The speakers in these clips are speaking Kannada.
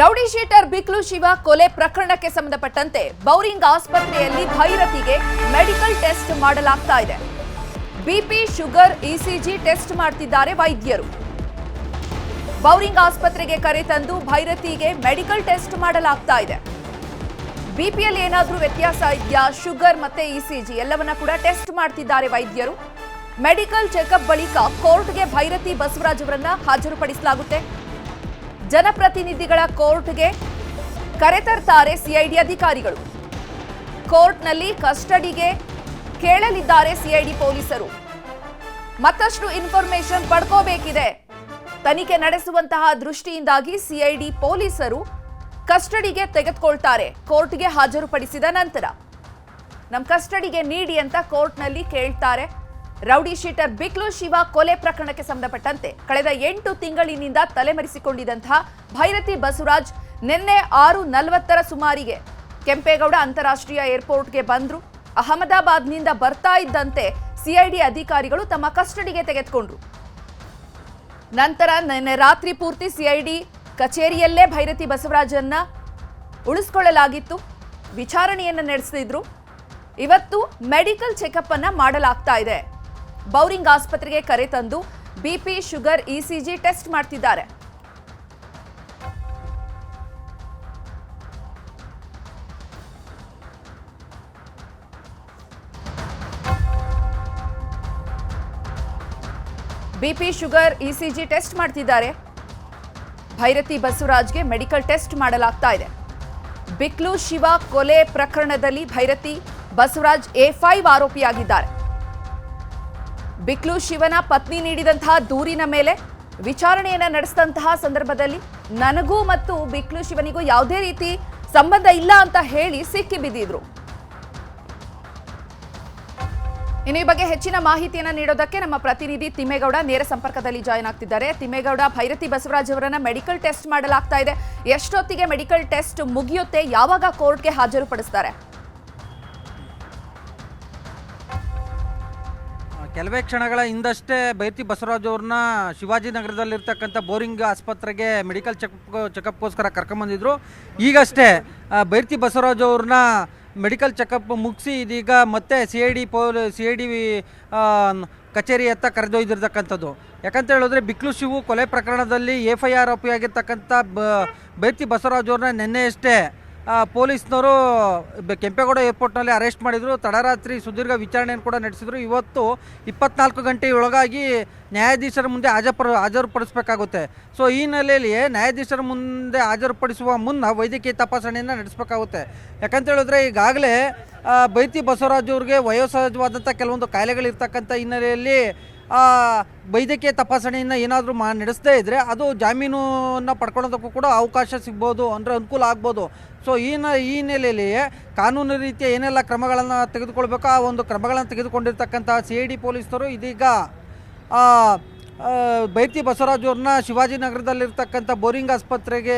ರೌಡಿ ಶೀಟರ್ ಬಿಕ್ಲು ಶಿವ ಕೊಲೆ ಪ್ರಕರಣಕ್ಕೆ ಸಂಬಂಧಪಟ್ಟಂತೆ ಬೌರಿಂಗ್ ಆಸ್ಪತ್ರೆಯಲ್ಲಿ ಭೈರತಿಗೆ ಮೆಡಿಕಲ್ ಟೆಸ್ಟ್ ಮಾಡಲಾಗ್ತಾ ಇದೆ. ಬಿಪಿ, ಶುಗರ್, ಇಸಿಜಿ ಟೆಸ್ಟ್ ಮಾಡ್ತಿದ್ದಾರೆ ವೈದ್ಯರು. ಬೌರಿಂಗ್ ಆಸ್ಪತ್ರೆಗೆ ಕರೆತಂದು ಭೈರತಿಗೆ ಮೆಡಿಕಲ್ ಟೆಸ್ಟ್ ಮಾಡಲಾಗ್ತಾ ಇದೆ. ಬಿಪಿಯಲ್ಲಿ ಏನಾದರೂ ವ್ಯತ್ಯಾಸ ಇದೆಯಾ, ಶುಗರ್ ಮತ್ತೆ ಇಸಿಜಿ ಎಲ್ಲವನ್ನ ಕೂಡ ಟೆಸ್ಟ್ ಮಾಡ್ತಿದ್ದಾರೆ ವೈದ್ಯರು. ಮೆಡಿಕಲ್ ಚೆಕಪ್ ಬಳಿಕ ಕೋರ್ಟ್ಗೆ ಭೈರತಿ ಬಸವರಾಜ್ ಅವರನ್ನ ಹಾಜರುಪಡಿಸಲಾಗುತ್ತೆ. ಜನಪ್ರತಿನಿಧಿಗಳ ಕೋರ್ಟ್ಗೆ ಕರೆತರ್ತಾರೆ ಸಿಐಡಿ ಅಧಿಕಾರಿಗಳು. ಕೋರ್ಟ್ನಲ್ಲಿ ಕಸ್ಟಡಿಗೆ ಕೇಳಲಿದ್ದಾರೆ ಸಿಐಡಿ ಪೊಲೀಸರು. ಮತ್ತಷ್ಟು ಇನ್ಫಾರ್ಮೇಶನ್ ಪಡ್ಕೋಬೇಕಿದೆ. ತನಿಖೆ ನಡೆಸುವಂತಹ ದೃಷ್ಟಿಯಿಂದಾಗಿ ಸಿಐಡಿ ಪೊಲೀಸರು ಕಸ್ಟಡಿಗೆ ತೆಗೆದುಕೊಳ್ತಾರೆ. ಕೋರ್ಟ್ಗೆ ಹಾಜರುಪಡಿಸಿದ ನಂತರ ನಮ್ಮ ಕಸ್ಟಡಿಗೆ ನೀಡಿ ಅಂತ ಕೋರ್ಟ್ನಲ್ಲಿ ಕೇಳ್ತಾರೆ. ರೌಡಿ ಶೀಟರ್ ಬಿಕ್ಲು ಶಿವ ಕೊಲೆ ಪ್ರಕರಣಕ್ಕೆ ಸಂಬಂಧಪಟ್ಟಂತೆ ಕಳೆದ 8 ತಿಂಗಳಿನಿಂದ ತಲೆಮರೆಸಿಕೊಂಡಿದ್ದಂತಹ ಭೈರತಿ ಬಸವರಾಜ್ ನಿನ್ನೆ 6:40 ಸುಮಾರಿಗೆ ಕೆಂಪೇಗೌಡ ಅಂತಾರಾಷ್ಟ್ರೀಯ ಏರ್ಪೋರ್ಟ್ಗೆ ಬಂದ್ರು. ಅಹಮದಾಬಾದ್ನಿಂದ ಬರ್ತಾ ಇದ್ದಂತೆ ಸಿಐಡಿ ಅಧಿಕಾರಿಗಳು ತಮ್ಮ ಕಸ್ಟಡಿಗೆ ತೆಗೆದುಕೊಂಡ್ರು. ನಂತರ ನಿನ್ನೆ ರಾತ್ರಿ ಪೂರ್ತಿ ಸಿಐಡಿ ಕಚೇರಿಯಲ್ಲೇ ಭೈರತಿ ಬಸವರಾಜನ್ನ ಉಳಿಸಿಕೊಳ್ಳಲಾಗಿತ್ತು. ವಿಚಾರಣೆಯನ್ನು ನಡೆಸಿದ್ರು. ಇವತ್ತು ಮೆಡಿಕಲ್ ಚೆಕಪ್ ಅನ್ನ ಮಾಡಲಾಗ್ತಾ ಇದೆ. ಬೌರಿಂಗ್ ಆಸ್ಪತ್ರೆಗೆ ಕರೆತಂದು ಬಿಪಿ, ಶುಗರ್, ಇಸಿಜಿ ಟೆಸ್ಟ್ ಮಾಡ್ತಿದ್ದಾರೆ. ಬಿಪಿ, ಶುಗರ್, ಇಸಿಜಿ ಟೆಸ್ಟ್ ಮಾಡ್ತಿದ್ದಾರೆ. ಭೈರತಿ ಬಸವರಾಜ್ಗೆ ಮೆಡಿಕಲ್ ಟೆಸ್ಟ್ ಮಾಡಲಾಗ್ತಾ ಇದೆ. ಬಿಕ್ಲು ಶಿವ ಕೊಲೆ ಪ್ರಕರಣದಲ್ಲಿ ಭೈರತಿ ಬಸವರಾಜ್ A5 ಆರೋಪಿಯಾಗಿದ್ದಾರೆ. ಬಿಕ್ಲು ಶಿವನ ಪತ್ನಿ ನೀಡಿದಂತಹ ದೂರಿನ ಮೇಲೆ ವಿಚಾರಣೆಯನ್ನ ನಡೆಸಿದಂತಹ ಸಂದರ್ಭದಲ್ಲಿ ನನಗೂ ಮತ್ತು ಬಿಕ್ಲು ಶಿವನಿಗೂ ಯಾವುದೇ ರೀತಿ ಸಂಬಂಧ ಇಲ್ಲ ಅಂತ ಹೇಳಿ ಸಿಕ್ಕಿ ಬಿದ್ದಿದ್ರು. ಇನ್ನು ಈ ಬಗ್ಗೆ ಹೆಚ್ಚಿನ ಮಾಹಿತಿಯನ್ನ ನೀಡೋದಕ್ಕೆ ನಮ್ಮ ಪ್ರತಿನಿಧಿ ತಿಮ್ಮೇಗೌಡ ನೇರ ಸಂಪರ್ಕದಲ್ಲಿ ಜಾಯಿನ್ ಆಗ್ತಿದ್ದಾರೆ. ತಿಮ್ಮೇಗೌಡ, ಭೈರತಿ ಬಸವರಾಜ್ ಅವರನ್ನ ಮೆಡಿಕಲ್ ಟೆಸ್ಟ್ ಮಾಡಲಾಗ್ತಾ ಇದೆ. ಎಷ್ಟೊತ್ತಿಗೆ ಮೆಡಿಕಲ್ ಟೆಸ್ಟ್ ಮುಗಿಯುತ್ತೆ? ಯಾವಾಗ ಕೋರ್ಟ್ಗೆ ಹಾಜರುಪಡಿಸ್ತಾರೆ? ಕೆಲವೇ ಕ್ಷಣಗಳ ಹಿಂದಷ್ಟೇ ಭೈರತಿ ಬಸವರಾಜ್ ಅವ್ರನ್ನ ಶಿವಾಜಿನಗರದಲ್ಲಿರ್ತಕ್ಕಂಥ ಬೋರಿಂಗ್ ಆಸ್ಪತ್ರೆಗೆ ಮೆಡಿಕಲ್ ಚೆಕಪ್ಗೋಸ್ಕರ ಕರ್ಕೊಂಬಂದಿದ್ರು. ಈಗಷ್ಟೇ ಭೈರತಿ ಬಸವರಾಜ್ ಅವ್ರನ್ನ ಮೆಡಿಕಲ್ ಚೆಕಪ್ ಮುಗಿಸಿ ಇದೀಗ ಮತ್ತೆ ಸಿ ಐ ಡಿ ಕಚೇರಿ ಹತ್ತ ಕರೆದೊಯ್ದಿರ್ತಕ್ಕಂಥದ್ದು. ಯಾಕಂತ ಹೇಳಿದ್ರೆ ಬಿಕ್ಲು ಶಿವು ಕೊಲೆ ಪ್ರಕರಣದಲ್ಲಿ A5 ಆರೋಪಿಯಾಗಿರ್ತಕ್ಕಂಥ ಭೈರತಿ ಬಸವರಾಜ್ ಅವ್ರನ್ನ ನಿನ್ನೆಯಷ್ಟೇ ಪೊಲೀಸ್ನವರು ಕೆಂಪೇಗೌಡ ಏರ್ಪೋರ್ಟ್ನಲ್ಲಿ ಅರೆಸ್ಟ್ ಮಾಡಿದರು. ತಡರಾತ್ರಿ ಸುದೀರ್ಘ ವಿಚಾರಣೆಯನ್ನು ಕೂಡ ನಡೆಸಿದರು. ಇವತ್ತು 24 ಗಂಟೆಯೊಳಗಾಗಿ ನ್ಯಾಯಾಧೀಶರ ಮುಂದೆ ಹಾಜರುಪಡಿಸಬೇಕಾಗುತ್ತೆ. ಸೊ ಈ ಹಿನ್ನೆಲೆಯಲ್ಲಿ ನ್ಯಾಯಾಧೀಶರ ಮುಂದೆ ಹಾಜರುಪಡಿಸುವ ಮುನ್ನ ವೈದ್ಯಕೀಯ ತಪಾಸಣೆಯನ್ನು ನಡೆಸಬೇಕಾಗುತ್ತೆ. ಯಾಕಂತ ಹೇಳಿದ್ರೆ ಈಗಾಗಲೇ ಭೈರತಿ ಬಸವರಾಜ್ ಅವ್ರಿಗೆ ವಯೋಸಹಜವಾದಂಥ ಕೆಲವೊಂದು ಕಾಯಿಲೆಗಳಿರ್ತಕ್ಕಂಥ ಹಿನ್ನೆಲೆಯಲ್ಲಿ ವೈದ್ಯಕೀಯ ತಪಾಸಣೆಯನ್ನು ಏನಾದರೂ ನಡೆಸದೇ ಇದ್ದರೆ ಅದು ಜಾಮೀನನ್ನು ಪಡ್ಕೊಳ್ಳೋದಕ್ಕೂ ಕೂಡ ಅವಕಾಶ ಸಿಗ್ಬೋದು, ಅಂದರೆ ಅನುಕೂಲ ಆಗ್ಬೋದು. ಸೊ ಈ ಹಿನ್ನೆಲೆಯಲ್ಲಿ ಕಾನೂನು ರೀತಿಯ ಏನೆಲ್ಲ ಕ್ರಮಗಳನ್ನು ತೆಗೆದುಕೊಳ್ಬೇಕೋ ಆ ಒಂದು ಕ್ರಮಗಳನ್ನು ತೆಗೆದುಕೊಂಡಿರ್ತಕ್ಕಂಥ CID ಪೊಲೀಸರು ಇದೀಗ ಭೈರತಿ ಬಸವರಾಜ್ ಅವ್ರನ್ನ ಶಿವಾಜಿನಗರದಲ್ಲಿರ್ತಕ್ಕಂಥ ಬೋರಿಂಗ್ ಆಸ್ಪತ್ರೆಗೆ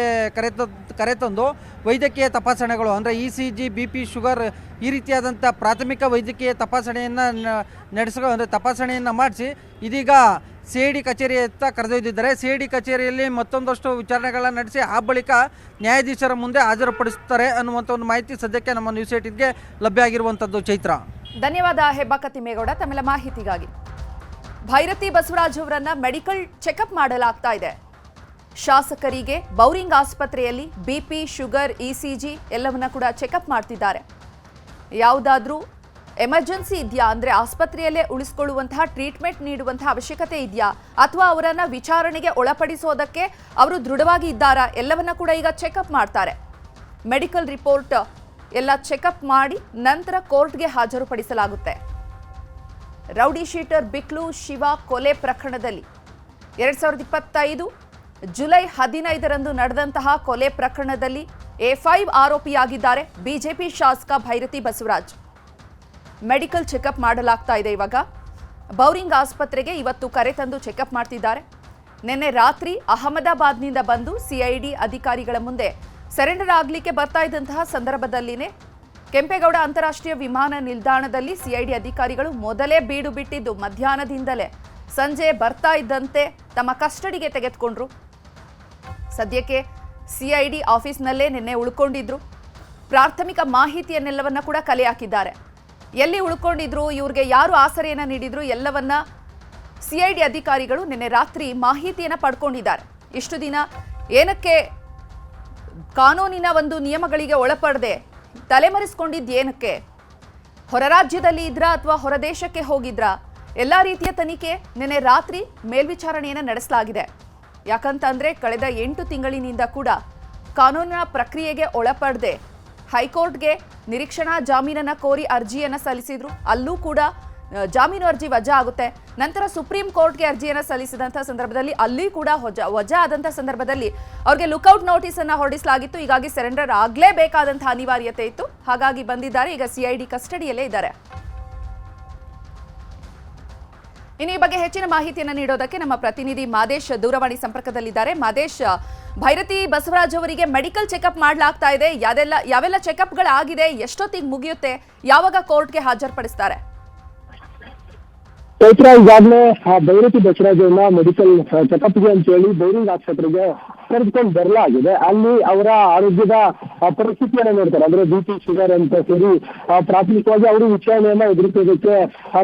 ಕರೆತಂದು ವೈದ್ಯಕೀಯ ತಪಾಸಣೆಗಳು ಅಂದರೆ ಇಸಿಜಿ, ಬಿಪಿ, ಶುಗರ್ ಈ ರೀತಿಯಾದಂಥ ಪ್ರಾಥಮಿಕ ವೈದ್ಯಕೀಯ ತಪಾಸಣೆಯನ್ನು ಮಾಡಿಸಿ ಇದೀಗ CID ಕಚೇರಿ ಹತ್ತ ಕರೆದೊಯ್ದಿದ್ದಾರೆ. CID ಕಚೇರಿಯಲ್ಲಿ ಮತ್ತೊಂದಷ್ಟು ವಿಚಾರಣೆಗಳನ್ನು ನಡೆಸಿ ಆ ಬಳಿಕ ನ್ಯಾಯಾಧೀಶರ ಮುಂದೆ ಹಾಜರುಪಡಿಸುತ್ತಾರೆ ಅನ್ನುವಂಥ ಒಂದು ಮಾಹಿತಿ ಸದ್ಯಕ್ಕೆ ನಮ್ಮ ನ್ಯೂಸ್ 18ಗೆ ಲಭ್ಯ ಆಗಿರುವಂಥದ್ದು. ಚೈತ್ರ, ಧನ್ಯವಾದ ಹೆಬ್ಬಾಕ ತಿಮ್ಮೇಗೌಡ ತಮ್ಮೆಲ್ಲ ಮಾಹಿತಿಗಾಗಿ. ಭೈರತಿ ಬಸವರಾಜ್ ಅವರನ್ನ ಮೆಡಿಕಲ್ ಚೆಕಪ್ ಮಾಡಲಾಗ್ತಾ ಇದೆ. ಶಾಸಕರಿಗೆ ಬೌರಿಂಗ್ ಆಸ್ಪತ್ರೆಯಲ್ಲಿ ಬಿಪಿ, ಶುಗರ್, ಇಸಿಜಿ ಎಲ್ಲವನ್ನ ಕೂಡ ಚೆಕಪ್ ಮಾಡ್ತಿದ್ದಾರೆ. ಯಾವುದಾದ್ರೂ ಎಮರ್ಜೆನ್ಸಿ ಇದೆಯಾ, ಅಂದರೆ ಆಸ್ಪತ್ರೆಯಲ್ಲೇ ಉಳಿಸಿಕೊಳ್ಳುವಂತಹ ಟ್ರೀಟ್ಮೆಂಟ್ ನೀಡುವಂತಹ ಅವಶ್ಯಕತೆ ಇದೆಯಾ, ಅಥವಾ ಅವರನ್ನ ವಿಚಾರಣೆಗೆ ಒಳಪಡಿಸೋದಕ್ಕೆ ಅವರು ದೃಢವಾಗಿ ಇದ್ದಾರಾ, ಎಲ್ಲವನ್ನ ಕೂಡ ಈಗ ಚೆಕಪ್ ಮಾಡ್ತಾರೆ. ಮೆಡಿಕಲ್ ರಿಪೋರ್ಟ್ ಎಲ್ಲ ಚೆಕಪ್ ಮಾಡಿ ನಂತರ ಕೋರ್ಟ್ಗೆ ಹಾಜರುಪಡಿಸಲಾಗುತ್ತೆ. ರೌಡಿ ಶೀಟರ್ ಬಿಕ್ಲು ಶಿವ ಕೊಲೆ ಪ್ರಕರಣದಲ್ಲಿ 2025 ಜುಲೈ 15ರಂದು ನಡೆದಂತಹ ಕೊಲೆ ಪ್ರಕರಣದಲ್ಲಿ A5 ಆರೋಪಿಯಾಗಿದ್ದಾರೆ ಬಿಜೆಪಿ ಶಾಸಕ ಭೈರತಿ ಬಸವರಾಜ್. ಮೆಡಿಕಲ್ ಚೆಕಪ್ ಮಾಡಲಾಗ್ತಾ ಇದೆ. ಇವಾಗ ಬೌರಿಂಗ್ ಆಸ್ಪತ್ರೆಗೆ ಇವತ್ತು ಕರೆತಂದು ಚೆಕಪ್ ಮಾಡ್ತಿದ್ದಾರೆ. ನಿನ್ನೆ ರಾತ್ರಿ ಅಹಮದಾಬಾದ್ನಿಂದ ಬಂದು CID ಅಧಿಕಾರಿಗಳ ಮುಂದೆ ಸರೆಂಡರ್ ಆಗಲಿಕ್ಕೆ ಬರ್ತಾ ಇದ್ದಂತಹ ಸಂದರ್ಭದಲ್ಲಿನೇ ಕೆಂಪೇಗೌಡ ಅಂತಾರಾಷ್ಟ್ರೀಯ ವಿಮಾನ ನಿಲ್ದಾಣದಲ್ಲಿ CID ಅಧಿಕಾರಿಗಳು ಮೊದಲೇ ಬೀಡು ಬಿಟ್ಟಿದ್ದು ಮಧ್ಯಾಹ್ನದಿಂದಲೇ ಸಂಜೆ ಬರ್ತಾ ಇದ್ದಂತೆ ತಮ್ಮ ಕಸ್ಟಡಿಗೆ ತೆಗೆದುಕೊಂಡ್ರು. ಸದ್ಯಕ್ಕೆ ಸಿಐಡಿ ಆಫೀಸ್ನಲ್ಲೇ ನಿನ್ನೆ ಉಳ್ಕೊಂಡಿದ್ರು. ಪ್ರಾಥಮಿಕ ಮಾಹಿತಿಯನ್ನೆಲ್ಲವನ್ನ ಕೂಡ ಕಲೆ ಹಾಕಿದ್ದಾರೆ. ಎಲ್ಲಿ ಉಳ್ಕೊಂಡಿದ್ರು, ಇವ್ರಿಗೆ ಯಾರು ಆಸರೆಯನ್ನ ನೀಡಿದ್ರು, ಎಲ್ಲವನ್ನ ಸಿಐಡಿ ಅಧಿಕಾರಿಗಳು ನಿನ್ನೆ ರಾತ್ರಿ ಮಾಹಿತಿಯನ್ನ ಪಡ್ಕೊಂಡಿದ್ದಾರೆ. ಇಷ್ಟು ದಿನ ಏನಕ್ಕೆ ಕಾನೂನಿನ ಒಂದು ನಿಯಮಗಳಿಗೆ ಒಳಪಡದೆ ತಲೆಮರೆಸ್ಕೊಂಡಿದ್ದೇನಕ್ಕೆ? ಹೊರ ರಾಜ್ಯದಲ್ಲಿ ಇದ್ರಾ ಅಥವಾ ಹೊರದೇಶಕ್ಕೆ ಹೋಗಿದ್ರಾ? ಎಲ್ಲ ರೀತಿಯ ತನಿಖೆ ನಿನ್ನೆ ರಾತ್ರಿ ಮೇಲ್ವಿಚಾರಣೆಯನ್ನು ನಡೆಸಲಾಗಿದೆ. ಯಾಕಂತಂದ್ರೆ ಕಳೆದ 8 ತಿಂಗಳಿನಿಂದ ಕೂಡ ಕಾನೂನಿನ ಪ್ರಕ್ರಿಯೆಗೆ ಒಳಪಡದೆ ಹೈಕೋರ್ಟ್ಗೆ ನಿರೀಕ್ಷಣಾ ಜಾಮೀನನ್ನ ಕೋರಿ ಅರ್ಜಿಯನ್ನ ಸಲ್ಲಿಸಿದ್ರು. ಅಲ್ಲೂ ಕೂಡ ಜಾಮೀನು ಅರ್ಜಿ ವಜಾ ಆಗುತ್ತೆ. ನಂತರ ಸುಪ್ರೀಂ ಕೋರ್ಟ್ಗೆ ಅರ್ಜಿಯನ್ನು ಸಲ್ಲಿಸಿದಂಥ ಸಂದರ್ಭದಲ್ಲಿ ಅಲ್ಲಿ ಕೂಡ ವಜಾ ಆದಂಥ ಸಂದರ್ಭದಲ್ಲಿ ಅವ್ರಿಗೆ ಲುಕ್ಔಟ್ ನೋಟಿಸ್ ಅನ್ನ ಹೊರಡಿಸಲಾಗಿತ್ತು. ಹೀಗಾಗಿ ಸರೆಂಡರ್ ಆಗಲೇಬೇಕಾದಂಥ ಅನಿವಾರ್ಯತೆ ಇತ್ತು. ಹಾಗಾಗಿ ಬಂದಿದ್ದಾರೆ. ಈಗ ಸಿಐಡಿ ಕಸ್ಟಡಿಯಲ್ಲೇ ಇದ್ದಾರೆ. ಇನ್ನು ಈ ಬಗ್ಗೆ ಹೆಚ್ಚಿನ ಮಾಹಿತಿಯನ್ನು ನೀಡೋದಕ್ಕೆ ನಮ್ಮ ಪ್ರತಿನಿಧಿ ಮಾದೇಶ್ ದೂರವಾಣಿ ಸಂಪರ್ಕದಲ್ಲಿದ್ದಾರೆ. ಮಾದೇಶ್, ಭೈರತಿ ಬಸವರಾಜ್ ಅವರಿಗೆ ಮೆಡಿಕಲ್ ಚೆಕಪ್ ಮಾಡಲಾಗ್ತಾ ಇದೆ. ಯಾವೆಲ್ಲ ಚೆಕಪ್ಗಳಾಗಿದೆ? ಎಷ್ಟೊತ್ತಿಗೆ ಮುಗಿಯುತ್ತೆ? ಯಾವಾಗ ಕೋರ್ಟ್ಗೆ ಹಾಜರುಪಡಿಸ್ತಾರೆ? ಚೈತ್ರ, ಈಗಾಗಲೇ ಭೈರತಿ ಬಸವರಾಜ್ ಅವ್ರನ್ನ ಮೆಡಿಕಲ್ ಚೆಕಪ್ಗೆ ಅಂತ ಹೇಳಿ ಬೌರಿಂಗ್ ಆಸ್ಪತ್ರೆಗೆ ಕರೆದುಕೊಂಡು ಬರಲಾಗಿದೆ. ಅಲ್ಲಿ ಅವರ ಆರೋಗ್ಯದ ಪರಿಸ್ಥಿತಿಯನ್ನು ನೋಡ್ತಾರೆ. ಅಂದ್ರೆ BP, ಶುಗರ್ ಅಂತ ಸೇರಿ ಪ್ರಾಥಮಿಕವಾಗಿ ಅವರು ವಿಚಾರಣೆಯನ್ನ ಎದುರಿಸೋದಕ್ಕೆ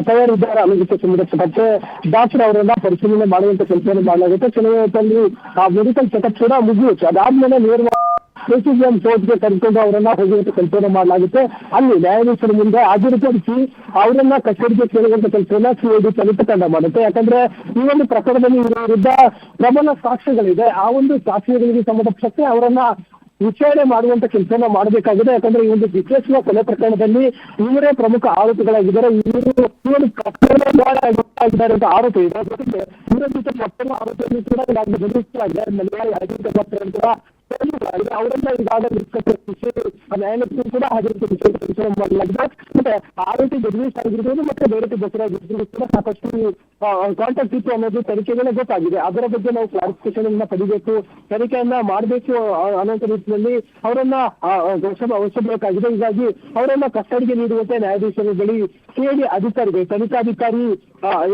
ತಯಾರಿದ್ದಾರೆ. ಅನ್ನೋದಕ್ಕೆ ಸಂಬಂಧಪಟ್ಟಂತೆ ಡಾಕ್ಟರ್ ಅವರನ್ನ ಪರಿಶೀಲನೆ ಮಾಡುವಂತ ಕೆಲಸವನ್ನು ಮಾಡಲಾಗುತ್ತೆ. ಕೆಲವು ಹೊತ್ತಲ್ಲಿ ಮೆಡಿಕಲ್ ಚೆಕಪ್ ಕೂಡ ಮುಗಿಯುತ್ತೆ. ಅದಾದ್ಮೇಲೆ ನೇರವಾಗಿ ಪ್ರೆಸಿಡೆಂಟ್ ಕೋರ್ಟ್ಗೆ ಕರೆದುಕೊಂಡು ಅವರನ್ನ ಹೋಗುವಂತ ಕೆಲಸವನ್ನು ಮಾಡಲಾಗುತ್ತೆ. ಅಲ್ಲಿ ನ್ಯಾಯಾಧೀಶರ ಮುಂದೆ ಹಾಜರುಪಡಿಸಿ ಅವರನ್ನ ಕಚೇರಿಗೆ ಕೇಳುವಂತ ಕೆಲಸವನ್ನ ಸಿಐಡಿ ತನಿಖೆ ತಂಡ ಮಾಡುತ್ತೆ. ಯಾಕಂದ್ರೆ ಈ ಒಂದು ಪ್ರಕರಣದಲ್ಲಿ ಇವರ ವಿರುದ್ಧ ಪ್ರಬಲ ಸಾಕ್ಷ್ಯಗಳಿದೆ. ಆ ಒಂದು ಸಾಕ್ಷ್ಯಗಳಿಗೆ ಸಂಬಂಧಪಟ್ಟಂತೆ ಅವರನ್ನ ವಿಚಾರಣೆ ಮಾಡುವಂತ ಕೆಲಸವನ್ನ ಮಾಡಬೇಕಾಗಿದೆ. ಯಾಕಂದ್ರೆ ಈ ಒಂದು ವಿಶೇಷ ಕೊಲೆ ಪ್ರಕರಣದಲ್ಲಿ ಇವರೇ ಪ್ರಮುಖ ಆರೋಪಿಗಳಾಗಿದ್ದಾರೆ. ಇವರು ಪ್ರಕರಣವಾಗಿದ್ದಾರೆ ಅಂತ ಆರೋಪ ಇದೆ. ಜೊತೆಗೆ ಇವರ ಜೊತೆ ಮತ್ತೊಂದು ಆರೋಪಿಯನ್ನು ಕೂಡ ಅವರನ್ನ ಈಗಾಗಲೇ ನ್ಯಾಯಾಲಯಕ್ಕೂ ಕೂಡ ಹಾಜರಿಸಿ ವಿಚಾರ ಮಾಡಲಾಗಿದೆ. ಮತ್ತೆ ಆರೋಪಿ ಜಗದೀಶ್ ಆಗಿರ್ಬೋದು ಮತ್ತೆ ಭೈರತಿ ಬಸವರಾಜ್ ಕೂಡ ಸಾಕಷ್ಟು ಕಾಂಟ್ಯಾಕ್ಟ್ ಇತ್ತು ಅನ್ನೋದು ತನಿಖೆಗಳೇ ಗೊತ್ತಾಗಿದೆ. ಅದರ ಬಗ್ಗೆ ನಾವು ಕ್ಲಾರಿಫಿಕೇಶನ್ ಅನ್ನ ಪಡಿಬೇಕು, ತನಿಖೆಯನ್ನ ಮಾಡಬೇಕು ಅನ್ನೋ ರೀತಿಯಲ್ಲಿ ಅವರನ್ನ ವಹಿಸಬೇಕಾಗಿದೆ. ಹೀಗಾಗಿ ಅವರನ್ನ ಕಸ್ಟಡಿಗೆ ನೀಡುವಂತೆ ನ್ಯಾಯಾಧೀಶರ ಬಳಿ ಸಿಐಡಿ ಅಧಿಕಾರಿಗಳು, ತನಿಖಾಧಿಕಾರಿ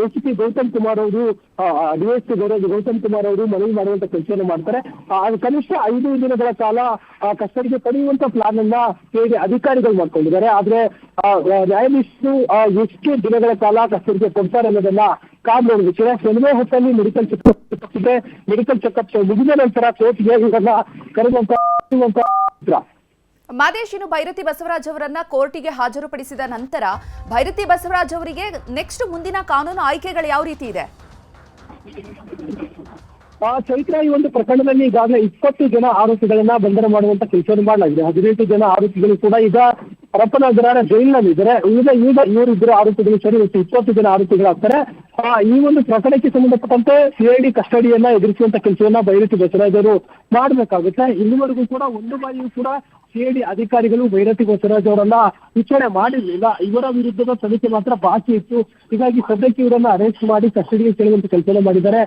ACP ಗೌತಮ್ ಕುಮಾರ್ ಅವರು, DSP ಗೌತಮ್ ಕುಮಾರ್ ಅವರು ಮನವಿ ಮಾಡುವಂತ ಕೆಲಸವನ್ನು ಮಾಡ್ತಾರೆ. ಕನಿಷ್ಠ 5 ದಿನಗಳ ಕಾಲ ಕಸ್ಟಡಿಗೆ ಪಡೆಯುವಂತ ಪ್ಲಾನ್ ಅನ್ನ ಸಿಐಡಿ ಅಧಿಕಾರಿಗಳು ಮಾಡ್ಕೊಂಡಿದ್ದಾರೆ. ಆದ್ರೆ ನ್ಯಾಯಾಧೀಶರು ಎಷ್ಟು ದಿನಗಳ ಕಾಲ ಕಸ್ಟಡಿಗೆ ಕೊಡ್ತಾರೆ ಅನ್ನೋದನ್ನ ಕಾದ್ ನೋಡಬೇಕಿದೆ. ಕೆಲವೇ ಹೊತ್ತಲ್ಲಿ ಮೆಡಿಕಲ್ ಚೆಕಪ್ ಇದೆ. ಮೆಡಿಕಲ್ ಚೆಕಪ್ ಮುಗಿದ ನಂತರ ಕೋರ್ಟ್ಗೆ ಇವರನ್ನ ಕರೆಯುವಂತ. ಮಾದೇಶ್, ಇನ್ನು ಭೈರತಿ ಬಸವರಾಜ್ ಅವರನ್ನ ಕೋರ್ಟಿಗೆ ಹಾಜರುಪಡಿಸಿದ ನಂತರ ಭೈರತಿ ಬಸವರಾಜ್ ಅವರಿಗೆ ನೆಕ್ಸ್ಟ್ ಮುಂದಿನ ಕಾನೂನು ಆಯ್ಕೆಗಳು ಯಾವ ರೀತಿ ಇದೆ? ಚೈತ್ರ, ಈ ಒಂದು ಪ್ರಕರಣದಲ್ಲಿ ಈಗಾಗಲೇ 20 ಜನ ಆರೋಪಿಗಳನ್ನ ಬಂಧನ ಮಾಡುವಂತ ಕೆಲಸವನ್ನು ಮಾಡಲಾಗಿದೆ. 18 ಜನ ಆರೋಪಿಗಳು ಕೂಡ ಈಗ ಹರಪನಗರ ಜೈಲಿನಲ್ಲಿದ್ದಾರೆ. ಈಗ ಇವರಿಬ್ಬರು ಆರೋಪಿಗಳು ಸೇರಿ 20 ಜನ ಆರೋಪಿಗಳಾಗ್ತಾರೆ. ಈ ಒಂದು ಪ್ರಕರಣಕ್ಕೆ ಸಂಬಂಧಪಟ್ಟಂತೆ ಸಿಐಡಿ ಕಸ್ಟಡಿಯನ್ನ ಎದುರಿಸುವಂತ ಕೆಲಸವನ್ನ ಭೈರತಿ ಬಸವರಾಜ್ ಅವರು ಮಾಡಬೇಕಾಗುತ್ತೆ. ಇಲ್ಲಿವರೆಗೂ ಕೂಡ ಒಂದು ಬಾರಿಯೂ ಕೂಡ ಸಿಐಡಿ ಅಧಿಕಾರಿಗಳು ಭೈರತಿ ಬಸವರಾಜ್ ಅವರನ್ನ ವಿಚಾರಣೆ ಮಾಡಿರಲಿಲ್ಲ. ಇವರ ವಿರುದ್ಧದ ತನಿಖೆ ಮಾತ್ರ ಬಾಕಿ ಇತ್ತು. ಹೀಗಾಗಿ ಸದ್ಯಕ್ಕೆ ಇವರನ್ನ ಅರೆಸ್ಟ್ ಮಾಡಿ ಕಸ್ಟಡಿಗೆ ಕೇಳುವಂತ ಕೆಲಸ ಮಾಡಿದ್ದಾರೆ.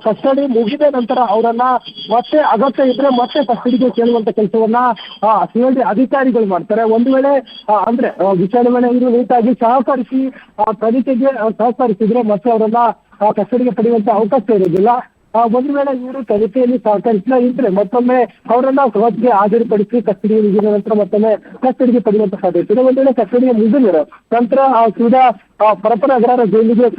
ಕಸ್ಟಡಿ ಮುಗಿದ ನಂತರ ಅವರನ್ನ ಮತ್ತೆ ಅಗತ್ಯ ಇದ್ರೆ ಮತ್ತೆ ಕಸ್ಟಡಿಗೆ ಕೇಳುವಂತ ಕೆಲಸವನ್ನ ಸಿಐಡಿ ಅಧಿಕಾರಿಗಳು ಮಾಡ್ತಾರೆ. ಒಂದು ವೇಳೆ ಅಂದ್ರೆ ವಿಚಾರಣೆ ವೇಳೆ ಇವರು ನೀಟಾಗಿ ಸಹಕರಿಸಿ ತನಿಖೆಗೆ ಸಹಕರಿಸಿದ್ರೆ ಮತ್ತೆ ಅವರನ್ನ ಕಸ್ಟಡಿಗೆ ಪಡೆಯುವಂತ ಅವಕಾಶ ಇರೋದಿಲ್ಲ. ಒಂದು ವೇಳೆ ಇವರು ತನಿಖೆಯಲ್ಲಿ ಸಹಕರಿಸಿಲ್ಲ ಇದ್ರೆ ಮತ್ತೊಮ್ಮೆ ಅವರನ್ನ ಕೋರ್ಟ್ಗೆ ಹಾಜರುಪಡಿಸಿ ಕಸ್ಟಡಿಗೆ ಮುಗಿದ ನಂತರ ಮತ್ತೊಮ್ಮೆ ಕಸ್ಟಡಿಗೆ ಪಡೆಯುವಂತ ಸಾಧ್ಯತೆ ಇದೆ. ಒಂದು ವೇಳೆ ಕಸ್ಟಡಿಗೆ ಮುಗಿದ ನಂತರ ಸೀದಾ ಹರಪನಗರ ಜೈಲಿಗೆ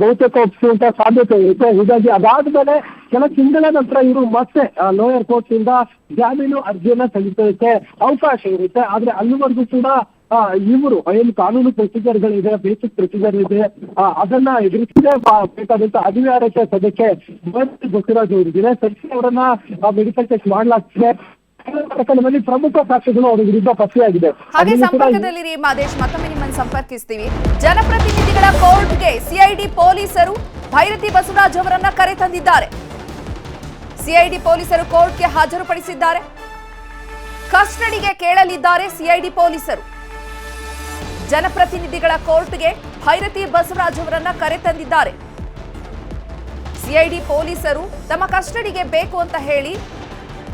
ಬಹುತೇಕ ಒಪ್ಪಿಸುವಂತ ಸಾಧ್ಯತೆ ಇರುತ್ತೆ. ಹೀಗಾಗಿ ಅದಾದ್ಮೇಲೆ ಕೆಲ ತಿಂಗಳ ನಂತರ ಇವರು ಮತ್ತೆ ಲೋಯರ್ ಕೋರ್ಟ್ ಇಂದ ಜಾಮೀನು ಅರ್ಜಿಯನ್ನ ಸಲ್ಲಿಸೋದಕ್ಕೆ ಅವಕಾಶ ಇರುತ್ತೆ. ಆದ್ರೆ ಅಲ್ಲಿವರೆಗೂ ಕೂಡ ಇವರು ಏನು ಕಾನೂನು ಪ್ರೊಸೀಜರ್ಗಳಿದೆ, ಬೇಸಿಕ್ ಪ್ರೊಸೀಜರ್ ಇದೆ, ಅದನ್ನ ಎದುರಿಸಲೇ ಬೇಕಾದಂತ ಅನಿವಾರ್ಯತೆ ಸದ್ಯಕ್ಕೆ ಬಸವರಾಜ್ ಅವರಿಗಿದೆ. ಸದ್ಯಕ್ಕೆ ಅವರನ್ನ ಮೆಡಿಕಲ್ ಟೆಸ್ಟ್ ಮಾಡಲಾಗ್ತಿದೆ. ಪ್ರಕರಣದಲ್ಲಿ ಪ್ರಮುಖ ಸಾಕ್ಷ್ಯಗಳು ಅವರ ವಿರುದ್ಧ ಪತ್ತೆಯಾಗಿದೆ. ಹಾಗೆ ಸಂಪರ್ಕದಲ್ಲಿರಿ ಮಾದೇಶ್, ಮತ್ತೊಮ್ಮೆ ನಿಮ್ಮನ್ನು ಸಂಪರ್ಕಿಸ್ತೀವಿ. ಜನಪ್ರತಿನಿಧಿಗಳ ಕೋರ್ಟ್ಗೆ ಸಿಐಡಿ ಪೊಲೀಸರು ಭೈರತಿ ಬಸವರಾಜ್ ಅವರನ್ನ ಕರೆ ತಂದಿದ್ದಾರೆ. ಸಿಐಡಿ ಪೊಲೀಸರು ಕೋರ್ಟ್ಗೆ ಹಾಜರುಪಡಿಸಿದ್ದಾರೆ. ಕಸ್ಟಡಿಗೆ ಕೇಳಲಿದ್ದಾರೆ ಸಿಐಡಿ ಪೊಲೀಸರು. ಜನಪ್ರತಿನಿಧಿಗಳ ಕೋರ್ಟ್ಗೆ ಭೈರತಿ ಬಸವರಾಜ್ ಅವರನ್ನ ಕರೆ ತಂದಿದ್ದಾರೆ. ಸಿಐಡಿ ಪೊಲೀಸರು ತಮ್ಮ ಕಸ್ಟಡಿಗೆ ಬೇಕು ಅಂತ ಹೇಳಿ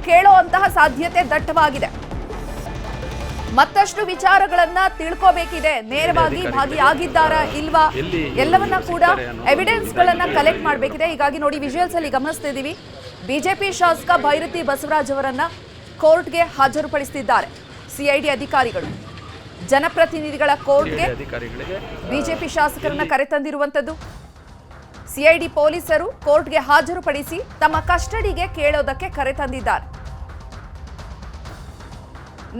ಕೇಳುವಂತಹ ಸಾಧ್ಯತೆ ದಟ್ಟವಾಗಿದೆ. ಮತ್ತಷ್ಟು ವಿಚಾರಗಳನ್ನ ತಿಳ್ಕೋಬೇಕಿದೆ. ನೇರವಾಗಿ ಭಾಗಿಯಾಗಿದ್ದಾರಾ ಇಲ್ವಾ ಎಲ್ಲವನ್ನ ಕೂಡ ಎವಿಡೆನ್ಸ್ ಗಳನ್ನ ಕಲೆಕ್ಟ್ ಮಾಡಬೇಕಿದೆ. ಹೀಗಾಗಿ ನೋಡಿ, ವಿಜುವಲ್ಸ್ ಅಲ್ಲಿ ಗಮನಿಸ್ತಾ ಇದೀವಿ, ಬಿಜೆಪಿ ಶಾಸಕ ಭೈರತಿ ಬಸವರಾಜ್ ಅವರನ್ನ ಕೋರ್ಟ್ಗೆ ಹಾಜರುಪಡಿಸುತ್ತಿದ್ದಾರೆ ಸಿಐಡಿ ಅಧಿಕಾರಿಗಳು. ಜನಪ್ರತಿನಿಧಿಗಳ ಕೋರ್ಟ್ಗೆ ಬಿಜೆಪಿ ಶಾಸಕರನ್ನ ಕರೆತಂದಿರುವಂತದ್ದು. ಸಿಐಡಿ ಪೊಲೀಸರು ಕೋರ್ಟ್ಗೆ ಹಾಜರುಪಡಿಸಿ ತಮ್ಮ ಕಸ್ಟಡಿಗೆ ಕೇಳೋದಕ್ಕೆ ಕರೆತಂದಿದ್ದಾರೆ.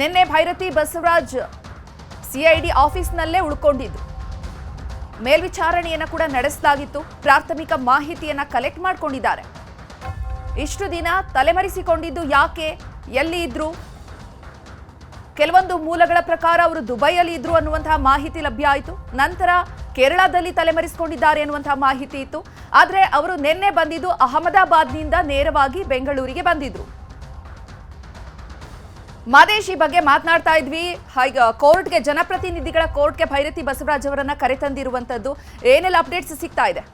ನಿನ್ನೆ ಭೈರತಿ ಬಸವರಾಜ್ ಸಿಐಡಿ ಆಫೀಸ್ನಲ್ಲೇ ಉಳ್ಕೊಂಡಿದ್ದು. ಮೇಲ್ವಿಚಾರಣೆಯನ್ನ ಕೂಡ ನಡೆಸಲಾಗಿತ್ತು. ಪ್ರಾಥಮಿಕ ಮಾಹಿತಿಯನ್ನ ಕಲೆಕ್ಟ್ ಮಾಡಿಕೊಂಡಿದ್ದಾರೆ. ಇಷ್ಟು ದಿನ ತಲೆಮರೆಸಿಕೊಂಡಿದ್ದು ಯಾಕೆ, ಎಲ್ಲಿ ಇದ್ರು, ಕೆಲವೊಂದು ಮೂಲಗಳ ಪ್ರಕಾರ ಅವರು ದುಬೈಯಲ್ಲಿ ಇದ್ರು ಅನ್ನುವಂತಹ ಮಾಹಿತಿ ಲಭ್ಯ ಆಯಿತು. ನಂತರ ಕೇರಳದಲ್ಲಿ ತಲೆಮರೆಸಿಕೊಂಡಿದ್ದಾರೆ ಅನ್ನುವಂತಹ ಮಾಹಿತಿ ಇತ್ತು. ಆದರೆ ಅವರು ನಿನ್ನೆ ಬಂದಿದ್ದು ಅಹಮದಾಬಾದ್ನಿಂದ ನೇರವಾಗಿ ಬೆಂಗಳೂರಿಗೆ ಬಂದಿದ್ರು. ಮಾದೇಶ್, ಈ ಬಗ್ಗೆ ಮಾತನಾಡ್ತಾ ಇದ್ವಿ. ಕೋರ್ಟ್ಗೆ, ಜನಪ್ರತಿನಿಧಿಗಳ ಕೋರ್ಟ್ಗೆ ಭೈರತಿ ಬಸವರಾಜ್ ಅವರನ್ನ ಕರೆತಂದಿರುವಂತದ್ದು, ಏನೆಲ್ಲ ಅಪ್ಡೇಟ್ಸ್ ಸಿಗ್ತಾ ಇದೆ?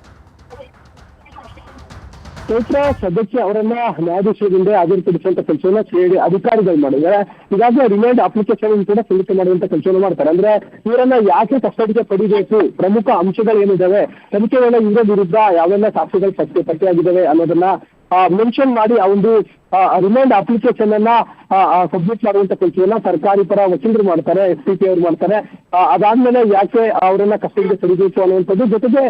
ಚೈತ್ರ ಸದಸ್ಯ ಅವರನ್ನ ನ್ಯಾಯಾಧೀಶರಿಂದ ಹಾಜರುಪಡಿಸುವಂತ ಕೆಲಸವನ್ನ ಸಿಐಡಿ ಅಧಿಕಾರಿಗಳು ಮಾಡಿದ್ದಾರೆ. ಈಗಾಗಲೇ ರಿಮೈಂಡ್ ಅಪ್ಲಿಕೇಶನ್ ಕೂಡ ಸಲ್ಲಿಕೆ ಮಾಡುವಂತ ಕೆಲಸವನ್ನು ಮಾಡ್ತಾರೆ. ಅಂದ್ರೆ ಇವರನ್ನ ಯಾಕೆ ಕಸ್ಟಡಿಗೆ ಪಡಿಬೇಕು, ಪ್ರಮುಖ ಅಂಶಗಳು ಏನಿದಾವೆ, ತನಿಖೆ ವೇಳೆ ಇವರ ವಿರುದ್ಧ ಯಾವೆಲ್ಲ ಸಾಕ್ಷಿಗಳು ಪತ್ತೆಯಾಗಿದ್ದಾವೆ ಅನ್ನೋದನ್ನ ಮೆನ್ಷನ್ ಮಾಡಿ ಆ ಒಂದು ರಿಮೈಂಡ್ ಅಪ್ಲಿಕೇಶನ್ ಅನ್ನ ಸಬ್ಮಿಟ್ ಮಾಡುವಂತ ಕೆಲಸವನ್ನ ಸರ್ಕಾರಿ ಪರ ವಕೀಲರು ಮಾಡ್ತಾರೆ, SPP ಅವರು ಮಾಡ್ತಾರೆ. ಅದಾದ್ಮೇಲೆ ಯಾಕೆ ಅವರನ್ನ ಕಸ್ಟಡಿಗೆ ಪಡಿಬೇಕು ಅನ್ನುವಂಥದ್ದು, ಜೊತೆಗೆ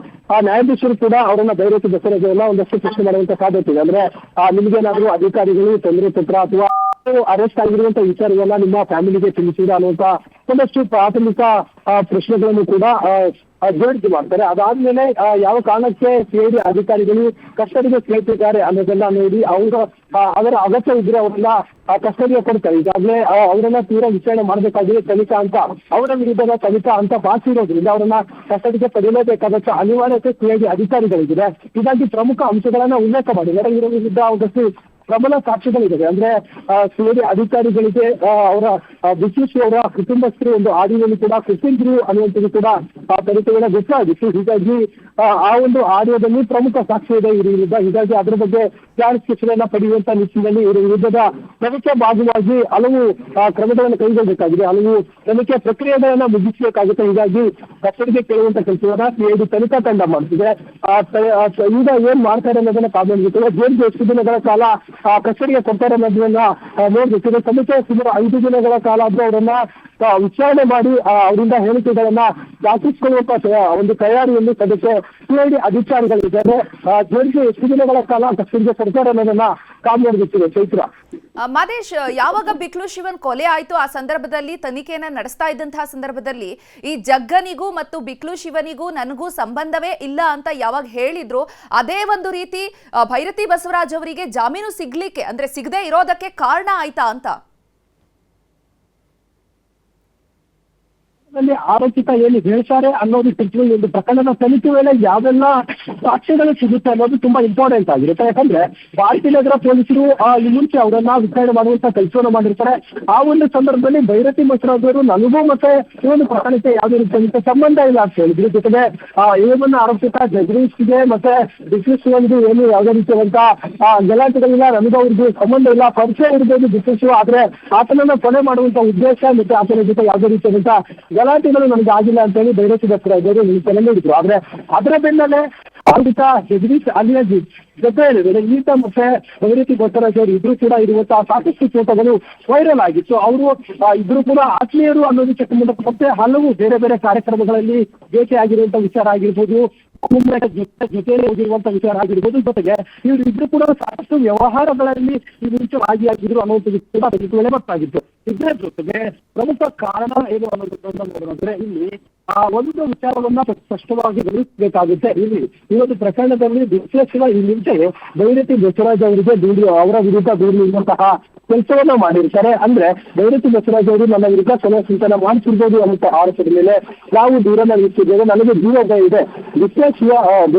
ನ್ಯಾಯಾಧೀಶರು ಕೂಡ ಅವರನ್ನ ಭೈರತಿ ಬಸವರಾಜ್ ಒಂದಷ್ಟು ಪ್ರಶ್ನೆ ಮಾಡುವಂತ ಸಾಧ್ಯತೆ ಇದೆ. ಅಂದ್ರೆ ನಿಮ್ಗೇನಾದ್ರೂ ಅಧಿಕಾರಿಗಳು ತೊಂದರೆ ಪತ್ರ ಅಥವಾ ಅರೆಸ್ಟ್ ಆಗಿರುವಂತ ವಿಚಾರವನ್ನ ನಿಮ್ಮ ಫ್ಯಾಮಿಲಿಗೆ ತಿಳಿಸಿದ ಅನ್ನುವಂತ ಒಂದಷ್ಟು ಪ್ರಾಥಮಿಕ ಪ್ರಶ್ನೆಗಳನ್ನು ಕೂಡ ಜೋಡಿಸಿ ಮಾಡ್ತಾರೆ. ಅದಾದ್ಮೇಲೆ ಯಾವ ಕಾರಣಕ್ಕೆ ಸಿಐಡಿ ಅಧಿಕಾರಿಗಳು ಕಸ್ಟಡಿಗೆ ಕೇಳ್ತಿದ್ದಾರೆ ಅನ್ನೋದನ್ನ ನೋಡಿ ಅವರ ಅಗತ್ಯ ಇದ್ರೆ ಅವರನ್ನ ಕಸ್ಟಡಿಗೆ ಕೊಡ್ತಾರೆ. ಈಗಾಗಲೇ ಅವರನ್ನ ತೀರಾ ವಿಚಾರಣೆ ಮಾಡಬೇಕಾಗಿದೆ. ತನಿಖಾ ಅಂತ ಅವರ ವಿರುದ್ಧದ ತನಿಖಾ ಅಂತ ಪಾಸ್ ಇರೋದ್ರಿಂದ ಅವರನ್ನ ಕಸ್ಟಡಿಗೆ ಪಡೆಯಲೇಬೇಕಾದಂತ ಅನಿವಾರ್ಯತೆ ಸಿಐಡಿ ಅಧಿಕಾರಿಗಳಿಗಿದೆ. ಹೀಗಾಗಿ ಪ್ರಮುಖ ಅಂಶಗಳನ್ನ ಉಲ್ಲೇಖ ಮಾಡಿದ್ದಾರೆ. ಇವರ ವಿರುದ್ಧ ಒಂದಷ್ಟು ಪ್ರಬಲ ಸಾಕ್ಷ್ಯಗಳಿದ್ದಾವೆ. ಅಂದ್ರೆ ಸಿಐಡಿ ಅಧಿಕಾರಿಗಳಿಗೆ ಅವರ ಬಿಸಿಸಿ ಅವರ ಕುಟುಂಬಸ್ಥರು ಒಂದು ಆಡಿಯೋವನ್ನು ಕೂಡ ಕೊಟ್ಟಿದ್ರು ಅನ್ನುವಂಥದ್ದು ಕೂಡ ತನಿಖೆಗಳ ಗೊತ್ತಾಗಿತ್ತು. ಹೀಗಾಗಿ ಆ ಒಂದು ಆಡಿಯೋದಲ್ಲಿ ಪ್ರಮುಖ ಸಾಕ್ಷ್ಯ ಇದೆ ಇವ್ರ ವಿರುದ್ಧ. ಹೀಗಾಗಿ ಅದರ ಬಗ್ಗೆ ಕ್ಲಾರಿಫಿಕೇಶನ್ ಪಡೆಯುವಂತ ನಿಟ್ಟಿನಲ್ಲಿ ಇವರ ವಿರುದ್ಧದ ತನಿಖೆ ಭಾಗವಾಗಿ ಹಲವು ಕ್ರಮಗಳನ್ನು ಕೈಗೊಳ್ಳಬೇಕಾಗಿದೆ, ಹಲವು ತನಿಖೆ ಪ್ರಕ್ರಿಯೆಗಳನ್ನ ಮುಗಿಸಬೇಕಾಗುತ್ತೆ. ಹೀಗಾಗಿ ಕಸ್ಟಡಿಗೆ ಕೇಳುವಂತ ಕೆಲಸವನ್ನ ಸಿಐಡಿ ತನಿಖಾ ತಂಡ ಮಾಡ್ತಿದೆ. ಈಗ ಏನ್ ಮಾಡ್ತಾರೆ ಅನ್ನೋದನ್ನ ಕಾದು ಜೈಲಿಗೆ ಎಷ್ಟು ದಿನಗಳ ಕಾಲ ಕಸ್ಟಡಿಗೆ ಕೊಡ್ತಾರೆ ಅನ್ನೋದನ್ನ ನೋಡ್ಬೇಕು. ತನಿಖೆ ಸುಮಾರು 5 ದಿನಗಳ ಕಾಲ ಆದ್ರೂ ಅವರನ್ನ ವಿಚಾರಣೆ ಮಾಡಿ ಅವರಿಂದ ಹೇಳಿಕೆಗಳನ್ನ ದಾಖಲಿಸಿಕೊಳ್ಳುವಂತ ಒಂದು ತಯಾರಿಯಲ್ಲಿ ಸದ್ಯಕ್ಕೆ ಸಿಐಡಿ ಅಧಿಕಾರಿಗಳಿದ್ದಾರೆ. ಜೈಲಿಗೆ ಎಷ್ಟು ದಿನಗಳ ಕಾಲ ಕಸ್ಟಡಿಗೆ ಕೊಡ್ತಾರೆ ಅನ್ನೋದನ್ನ ಕಾದು ನೋಡ್ಬೇಕಿದೆ. ಚೈತ್ರ, ಮಾದೇಶ್, ಯಾವಾಗ ಬಿಕ್ಲು ಶಿವನ್ ಕೊಲೆ ಆಯ್ತು ಆ ಸಂದರ್ಭದಲ್ಲಿ ತನಿಖೆಯನ್ನ ನಡೆಸ್ತಾ ಇದ್ದಂತಹ ಸಂದರ್ಭದಲ್ಲಿ ಈ ಜಗ್ಗನಿಗೂ ಮತ್ತು ಬಿಕ್ಲು ಶಿವನಿಗೂ ನನಗೂ ಸಂಬಂಧವೇ ಇಲ್ಲ ಅಂತ ಯಾವಾಗ ಹೇಳಿದ್ರು, ಅದೇ ಒಂದು ರೀತಿ ಭೈರತಿ ಬಸವರಾಜ್ ಅವರಿಗೆ ಜಾಮೀನು ಸಿಗ್ಲಿಕ್ಕೆ, ಅಂದ್ರೆ ಸಿಗದೆ ಇರೋದಕ್ಕೆ ಕಾರಣ ಆಯ್ತಾ ಅಂತ? ಆರೋಪಿತ ಏನು ಹೇಳ್ತಾರೆ ಅನ್ನೋದು ತಿಳ್ಕೊಳ್ಳಿ. ಒಂದು ಪ್ರಕರಣದ ತನಿಖೆ ವೇಳೆ ಯಾವೆಲ್ಲ ಸಾಕ್ಷ್ಯಗಳು ಸಿಗುತ್ತೆ ಅನ್ನೋದು ತುಂಬಾ ಇಂಪಾರ್ಟೆಂಟ್ ಆಗಿರುತ್ತೆ. ಯಾಕಂದ್ರೆ ಭಾರತೀಯ ನಗರ ಪೊಲೀಸರು ಈ ಮುಂಚೆ ಅವರನ್ನ ವಿಚಾರಣೆ ಮಾಡುವಂತ ಕೆಲಸವನ್ನು ಮಾಡಿರ್ತಾರೆ. ಆ ಒಂದು ಸಂದರ್ಭದಲ್ಲಿ ಭೈರತಿ ಬಸವರಾಜ್ ಅವರು ನನಗೂ ಮತ್ತೆ ಈ ಒಂದು ಪ್ರಕರಣಕ್ಕೆ ಯಾವುದೇ ರೀತಿಯ ಸಂಬಂಧ ಇಲ್ಲ ಅಂತ ಹೇಳಿದ್ರು. ಜೊತೆಗೆ ಇವನ್ನ ಆರೋಪಿತ ಜಗದೀಶ್ಗೆ ಮತ್ತೆ ಬಿಸಿಸಿಗೆ ಏನು ಯಾವುದೇ ರೀತಿಯಾದಂತ ಗಲಾಟೆಗಳಿಲ್ಲ, ನನಗೂ ಅವ್ರಿಗೆ ಸಂಬಂಧ ಇಲ್ಲ, ಪರಿಚಯ ಇರ್ಬೋದು ಬಿಸಿಸಿ, ಆದ್ರೆ ಆತನನ್ನ ಕೊಲೆ ಮಾಡುವಂತ ಉದ್ದೇಶ ಮತ್ತೆ ಆತನ ಜೊತೆ ಯಾವುದೇ ರೀತಿಯಾದಂತ ಗಲಾಟೆಗಳು ನನಗೆ ಆಗಿಲ್ಲ ಅಂತ ಹೇಳಿ ಭೈರತಿ ಬಸವರಾಜ್ ಅವರು ಹೇಳಿದ್ರು. ಆದ್ರೆ ಅದರ ಬೆನ್ನಲ್ಲೇ ಆರೋಪಿತ ಜಗದೀಶ್ ಅಲಿಯಾಜಿ ಜೊತೆ ಈತ ಮತ್ತೆ ಭೈರತಿ ಬಸವರಾಜ್ ಅವರು ಇಬ್ರು ಕೂಡ ಇರುವಂತಹ ಸಾಕಷ್ಟು ಫೋಟೋಗಳು ವೈರಲ್ ಆಗಿತ್ತು. ಅವರು ಇಬ್ರು ಕೂಡ ಆತ್ಮೀಯರು ಅನ್ನೋದಕ್ಕೆ ಸಂಬಂಧಪಟ್ಟಂತೆ ಹಲವು ಬೇರೆ ಬೇರೆ ಕಾರ್ಯಕ್ರಮಗಳಲ್ಲಿ ಭೇಟಿಯಾಗಿರುವಂತ ವಿಚಾರ ಆಗಿರ್ಬೋದು, ಜೊತೆಯಲ್ಲಿ ಹೋಗಿರುವಂತ ವಿಚಾರ ಆಗಿರ್ಬೋದು. ಜೊತೆಗೆ ಇವರು ಇಬ್ರು ಕೂಡ ಸಾಕಷ್ಟು ವ್ಯವಹಾರಗಳಲ್ಲಿ ಈ ಮುಂಚೆ ಭಾಗಿಯಾಗಿದ್ರು ಅನ್ನುವಂಥದ್ದು ಕೂಡ ಗೊತ್ತಾಗಿತ್ತು. ಇದರ ಜೊತೆಗೆ ಪ್ರಮುಖ ಕಾರಣ ಏನು ಅನ್ನೋದನ್ನ ನೋಡಿದ್ರೆ ಇಲ್ಲಿ ಒಂದು ವಿಚಾರವನ್ನ ಸ್ಪಷ್ಟವಾಗಿ ಗಮನಿಸಬೇಕಾಗುತ್ತೆ. ಇಲ್ಲಿ ಈ ಒಂದು ಪ್ರಕರಣದಲ್ಲಿ ವಿಶ್ಲೇಷಣೆ ಈ ಮುಂಚೆ ಭೈರತಿ ಬಸವರಾಜ್ ಅವರಿಗೆ ಅವರ ವಿರುದ್ಧ ದೂರಿರುವಂತಹ ಕೆಲಸವನ್ನ ಮಾಡಿರ್ತಾರೆ. ಅಂದ್ರೆ ಭೈರತಿ ಬಸವರಾಜ್ ಅವರು ನನ್ನ ವಿರುದ್ಧ ಕೊಲೆ ಚಿಂತನೆ ಮಾಡಿಸಿರ್ಬೋದು ಅನ್ನುವಂತ ಆರೋಪದ ಮೇಲೆ ನಾವು ದೂರನ್ನ ನಿಲ್ಲಿಸಿದ್ದೇವೆ, ನನಗೆ ಜೀವದ ಇದೆ ವಿಶ್ಲೇಷಿಯ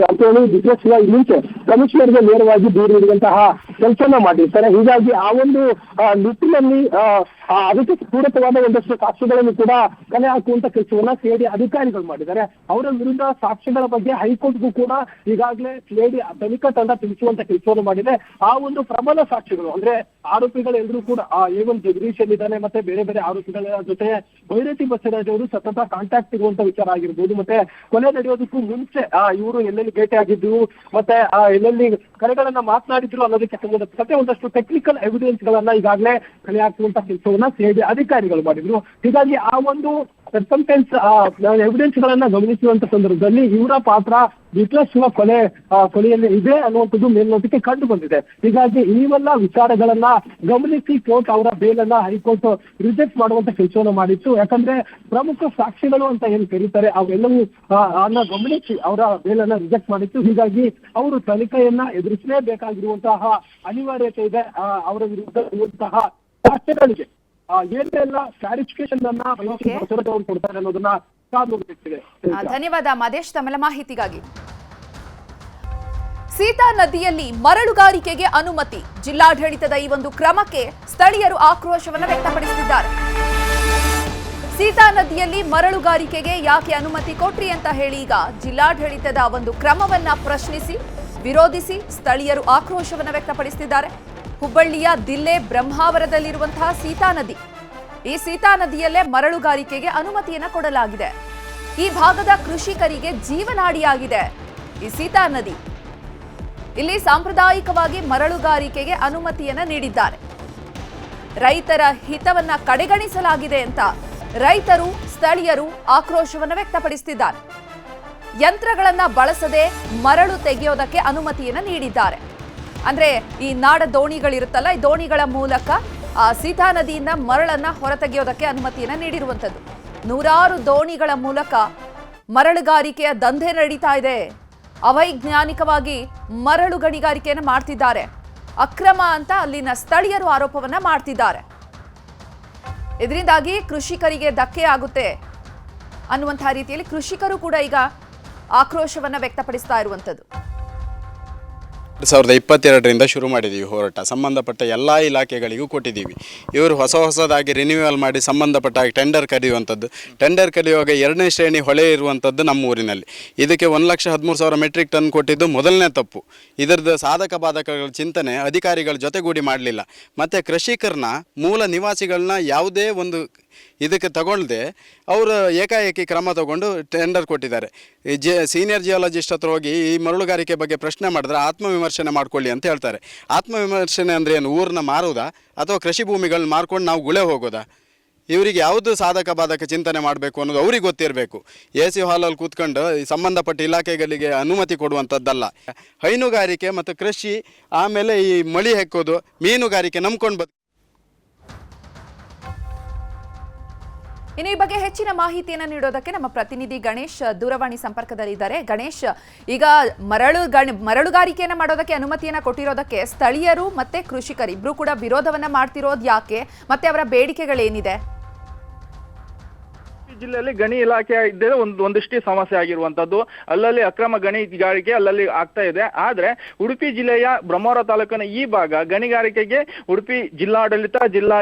ಅಂತ ಹೇಳಿ ವಿಶ್ಲೇಷಿಯ ಈ ಮುಂಚೆ ಕಮಿಷನರ್ಗೆ ನೇರವಾಗಿ ದೂರು ನೀಡುವಂತಹ ಕೆಲಸವನ್ನ ಮಾಡಿರ್ತಾರೆ. ಹೀಗಾಗಿ ಆ ಒಂದು ನಿಟ್ಟಿನಲ್ಲಿ ಅದಕ್ಕೆ ಪೂರಕವಾದ ಒಂದಷ್ಟು ಸಾಕ್ಷ್ಯಗಳನ್ನು ಕೂಡ ಕಲೆ ಹಾಕುವಂತ ಕೆಲಸವನ್ನ ಸಿಐಡಿ ಅಧಿಕಾರಿಗಳು ಮಾಡಿದ್ದಾರೆ. ಅವರ ವಿರುದ್ಧ ಸಾಕ್ಷ್ಯಗಳ ಬಗ್ಗೆ ಹೈಕೋರ್ಟ್ಗೂ ಕೂಡ ಈಗಾಗಲೇ ಸಿಐಡಿ ತನಿಖಾ ತಂಡ ತಿಳಿಸುವಂತ ಕೆಲಸವನ್ನು ಮಾಡಿದೆ. ಆ ಒಂದು ಪ್ರಬಲ ಸಾಕ್ಷಿಗಳು ಅಂದ್ರೆ ಆರೋಪಿಗಳೆಲ್ಲರೂ ಕೂಡ A1 ಜಗದೀಶ್ ಇದ್ದಾನೆ, ಮತ್ತೆ ಬೇರೆ ಬೇರೆ ಆರೋಪಿಗಳ ಜೊತೆ ಭೈರತಿ ಬಸವರಾಜ್ ಅವರು ಸತತ ಕಾಂಟ್ಯಾಕ್ಟ್ ಇರುವಂತ ವಿಚಾರ ಆಗಿರ್ಬೋದು, ಮತ್ತೆ ಕೊಲೆ ನಡೆಯೋದಕ್ಕೂ ಮುಂಚೆ ಇವರು ಎಲ್ಲೆಲ್ಲಿ ಭೇಟಿ ಆಗಿದ್ರು, ಮತ್ತೆ ಎಲ್ಲೆಲ್ಲಿ ಕರೆಗಳನ್ನ ಮಾತನಾಡಿದ್ರು ಅನ್ನೋದಕ್ಕೆ ಸಂಬಂಧಪಟ್ಟಂತೆ ಒಂದಷ್ಟು ಟೆಕ್ನಿಕಲ್ ಎವಿಡೆನ್ಸ್ ಗಳನ್ನ ಈಗಾಗಲೇ ಕಲೆ ಹಾಕುವಂತ ಕೆಲಸವನ್ನ ಸಿಐಡಿ ಅಧಿಕಾರಿಗಳು ಮಾಡಿದ್ರು. ಹೀಗಾಗಿ ಆ ಒಂದು ಸರ್ಕಮ್ಟೆನ್ಸ್ ಎವಿಡೆನ್ಸ್ ಗಳನ್ನ ಗಮನಿಸುವಂತ ಸಂದರ್ಭದಲ್ಲಿ ಇವರ ಪಾತ್ರ ವಿಕ್ಲಶಿವ ಕೊಲೆಯಲ್ಲಿ ಇದೆ ಅನ್ನುವಂಥದ್ದು ಮೇಲ್ನೋಟಕ್ಕೆ ಕಂಡು ಬಂದಿದೆ. ಹೀಗಾಗಿ ಇವೆಲ್ಲ ವಿಚಾರಗಳನ್ನ ಗಮನಿಸಿ ಕೋರ್ಟ್ ಅವರ ಬೇಲನ್ನ ಹೈಕೋರ್ಟ್ ರಿಜೆಕ್ಟ್ ಮಾಡುವಂತ ಕೆಲಸವನ್ನು ಮಾಡಿತ್ತು. ಯಾಕಂದ್ರೆ ಪ್ರಮುಖ ಸಾಕ್ಷಿಗಳು ಅಂತ ಏನ್ ಕರೀತಾರೆ ಅವೆಲ್ಲವೂ ಗಮನಿಸಿ ಅವರ ಬೇಲನ್ನ ರಿಜೆಕ್ಟ್ ಮಾಡಿತ್ತು. ಹೀಗಾಗಿ ಅವರು ತನಿಖೆಯನ್ನ ಎದುರಿಸಲೇಬೇಕಾಗಿರುವಂತಹ ಅನಿವಾರ್ಯತೆ ಇದೆ. ಅವರ ವಿರುದ್ಧ ಇರುವಂತಹ ಸಾಕ್ಷ್ಯಗಳಿಗೆ ಏನೆಲ್ಲ ಕ್ಲಾರಿಫಿಕೇಶನ್ ಅನ್ನ ಅವರು ಕೊಡ್ತಾರೆ ಅನ್ನೋದನ್ನ ಕಾದು ನೋಡಬೇಕಿದೆ. ಧನ್ಯವಾದ ಮಹೇಶ್ ತಮ್ಮೆಲ್ಲ ಮಾಹಿತಿಗಾಗಿ. ಸೀತಾ ನದಿಯಲ್ಲಿ ಮರಳುಗಾರಿಕೆಗೆ ಅನುಮತಿ, ಜಿಲ್ಲಾಡಳಿತದ ಈ ಒಂದು ಕ್ರಮಕ್ಕೆ ಸ್ಥಳೀಯರು ಆಕ್ರೋಶವನ್ನು ವ್ಯಕ್ತಪಡಿಸಿದ್ದಾರೆ. ಸೀತಾ ನದಿಯಲ್ಲಿ ಮರಳುಗಾರಿಕೆಗೆ ಯಾಕೆ ಅನುಮತಿ ಕೊಟ್ರಿ ಅಂತ ಹೇಳಿ ಈಗ ಜಿಲ್ಲಾಡಳಿತದ ಒಂದು ಕ್ರಮವನ್ನ ಪ್ರಶ್ನಿಸಿ ವಿರೋಧಿಸಿ ಸ್ಥಳೀಯರು ಆಕ್ರೋಶವನ್ನು ವ್ಯಕ್ತಪಡಿಸುತ್ತಿದ್ದಾರೆ. ಹುಬ್ಬಳ್ಳಿಯ ದಿಲ್ಲೆ ಬ್ರಹ್ಮಾವರದಲ್ಲಿರುವಂತಹ ಸೀತಾ ನದಿ, ಈ ಸೀತಾ ನದಿಯಲ್ಲೇ ಮರಳುಗಾರಿಕೆಗೆ ಅನುಮತಿಯನ್ನ ಕೊಡಲಾಗಿದೆ. ಈ ಭಾಗದ ಕೃಷಿಕರಿಗೆ ಜೀವನಾಡಿಯಾಗಿದೆ ಈ ಸೀತಾ ನದಿ. ಇಲ್ಲಿ ಸಾಂಪ್ರದಾಯಿಕವಾಗಿ ಮರಳುಗಾರಿಕೆಗೆ ಅನುಮತಿಯನ್ನ ನೀಡಿದ್ದಾರೆ. ರೈತರ ಹಿತವನ್ನ ಕಡೆಗಣಿಸಲಾಗಿದೆ ಅಂತ ರೈತರು ಸ್ಥಳೀಯರು ಆಕ್ರೋಶವನ್ನು ವ್ಯಕ್ತಪಡಿಸುತ್ತಿದ್ದಾರೆ. ಯಂತ್ರಗಳನ್ನ ಬಳಸದೆ ಮರಳು ತೆಗೆಯೋದಕ್ಕೆ ಅನುಮತಿಯನ್ನ ನೀಡಿದ್ದಾರೆ. ಅಂದ್ರೆ ಈ ನಾಡ ದೋಣಿಗಳಿರುತ್ತಲ್ಲ, ಈ ದೋಣಿಗಳ ಮೂಲಕ ಸೀತಾ ನದಿಯಿಂದ ಮರಳನ್ನ ಹೊರತೆಗೆಯೋದಕ್ಕೆ ಅನುಮತಿಯನ್ನ ನೀಡಿರುವಂಥದ್ದು. ನೂರಾರು ದೋಣಿಗಳ ಮೂಲಕ ಮರಳುಗಾರಿಕೆಯ ದಂಧೆ ನಡೀತಾ ಇದೆ. ಅವೈಜ್ಞಾನಿಕವಾಗಿ ಮರಳು ಗಣಿಗಾರಿಕೆಯನ್ನು ಮಾಡ್ತಿದ್ದಾರೆ, ಅಕ್ರಮ ಅಂತ ಅಲ್ಲಿನ ಸ್ಥಳೀಯರು ಆರೋಪವನ್ನ ಮಾಡ್ತಿದ್ದಾರೆ. ಇದರಿಂದಾಗಿ ಕೃಷಿಕರಿಗೆ ಧಕ್ಕೆ ಆಗುತ್ತೆ ಅನ್ನುವಂತಹ ರೀತಿಯಲ್ಲಿ ಕೃಷಿಕರು ಕೂಡ ಈಗ ಆಕ್ರೋಶವನ್ನ ವ್ಯಕ್ತಪಡಿಸ್ತಾ ಇರುವಂಥದ್ದು. 2022ರಿಂದ ಶುರು ಮಾಡಿದ್ದೀವಿ ಹೋರಾಟ. ಸಂಬಂಧಪಟ್ಟ ಎಲ್ಲ ಇಲಾಖೆಗಳಿಗೂ ಕೊಟ್ಟಿದ್ದೀವಿ. ಇವರು ಹೊಸದಾಗಿ ರಿನ್ಯೂವಲ್ ಮಾಡಿ ಸಂಬಂಧಪಟ್ಟ ಟೆಂಡರ್ ಕರೆಯುವಂಥದ್ದು. ಟೆಂಡರ್ ಕರೆಯುವಾಗ 2ನೇ ಶ್ರೇಣಿ ಹೊಳೆ ಇರುವಂಥದ್ದು ನಮ್ಮ ಊರಿನಲ್ಲಿ. ಇದಕ್ಕೆ 1,13,000 ಮೆಟ್ರಿಕ್ ಟನ್ ಕೊಟ್ಟಿದ್ದು ಮೊದಲನೇ ತಪ್ಪು. ಇದರದ್ದು ಸಾಧಕ ಬಾಧಕಗಳ ಚಿಂತನೆ ಅಧಿಕಾರಿಗಳ ಜೊತೆಗೂಡಿ ಮಾಡಲಿಲ್ಲ. ಮತ್ತು ಕೃಷಿಕರನ್ನ ಮೂಲ ನಿವಾಸಿಗಳನ್ನ ಯಾವುದೇ ಒಂದು ಇದಕ್ಕೆ ತಗೊಳ್ಳದೆ ಅವರು ಏಕಾಏಕಿ ಕ್ರಮ ತಗೊಂಡು ಟೆಂಡರ್ ಕೊಟ್ಟಿದ್ದಾರೆ. ಸೀನಿಯರ್ ಜಿಯಾಲಜಿಸ್ಟ್ ಹತ್ರ ಹೋಗಿ ಈ ಮರಳುಗಾರಿಕೆ ಬಗ್ಗೆ ಪ್ರಶ್ನೆ ಮಾಡಿದ್ರೆ ಆತ್ಮವಿಮರ್ಶನೆ ಮಾಡ್ಕೊಳ್ಳಿ ಅಂತ ಹೇಳ್ತಾರೆ. ಆತ್ಮವಿಮರ್ಶನೆ ಅಂದರೆ ಏನು, ಊರನ್ನ ಮಾರುವುದಾ ಅಥವಾ ಕೃಷಿ ಭೂಮಿಗಳನ್ನ ಮಾರ್ಕೊಂಡು ನಾವು ಗುಳೆ ಹೋಗೋದಾ? ಇವರಿಗೆ ಯಾವುದು ಸಾಧಕ ಬಾಧಕ ಚಿಂತನೆ ಮಾಡಬೇಕು ಅನ್ನೋದು ಅವ್ರಿಗೆ ಗೊತ್ತಿರಬೇಕು. AC ಹಾಲಲ್ಲಿ ಕೂತ್ಕೊಂಡು ಸಂಬಂಧಪಟ್ಟ ಇಲಾಖೆಗಳಿಗೆ ಅನುಮತಿ ಕೊಡುವಂಥದ್ದಲ್ಲ. ಹೈನುಗಾರಿಕೆ ಮತ್ತು ಕೃಷಿ, ಆಮೇಲೆ ಈ ಮಳಿ ಹೆಕ್ಕೋದು, ಮೀನುಗಾರಿಕೆ ನಂಬ್ಕೊಂಡು ಇನ್ನು ಈ ಬಗ್ಗೆ ಹೆಚ್ಚಿನ ಮಾಹಿತಿಯನ್ನು ನೀಡೋದಕ್ಕೆ ನಮ್ಮ ಪ್ರತಿನಿಧಿ ಗಣೇಶ್ ದೂರವಾಣಿ ಸಂಪರ್ಕದಲ್ಲಿದ್ದಾರೆ. ಗಣೇಶ್, ಈಗ ಮರಳುಗಾರಿಕೆಯನ್ನು ಮಾಡೋದಕ್ಕೆ ಅನುಮತಿಯನ್ನು ಕೊಟ್ಟಿರೋದಕ್ಕೆ ಸ್ಥಳೀಯರು ಮತ್ತೆ ಕೃಷಿಕರು ಇಬ್ರು ಕೂಡ ವಿರೋಧವನ್ನ ಮಾಡ್ತಿರೋದು ಯಾಕೆ, ಮತ್ತೆ ಅವರ ಬೇಡಿಕೆಗಳೇನಿದೆ? ಜಿಲ್ಲೆಯಲ್ಲಿ ಗಣಿ ಇಲಾಖೆ ಇದ್ದರೆ ಒಂದಿಷ್ಟು ಸಮಸ್ಯೆ ಆಗಿರುವಂತದ್ದು. ಅಲ್ಲಲ್ಲಿ ಅಕ್ರಮ ಗಣಿಗಾರಿಕೆ ಅಲ್ಲಲ್ಲಿ ಆಗ್ತಾ ಇದೆ. ಆದ್ರೆ ಉಡುಪಿ ಜಿಲ್ಲೆಯ ಬ್ರಹ್ಮಾವರ ತಾಲೂಕಿನ ಈ ಭಾಗ ಗಣಿಗಾರಿಕೆಗೆ ಉಡುಪಿ ಜಿಲ್ಲಾಡಳಿತ ಜಿಲ್ಲಾ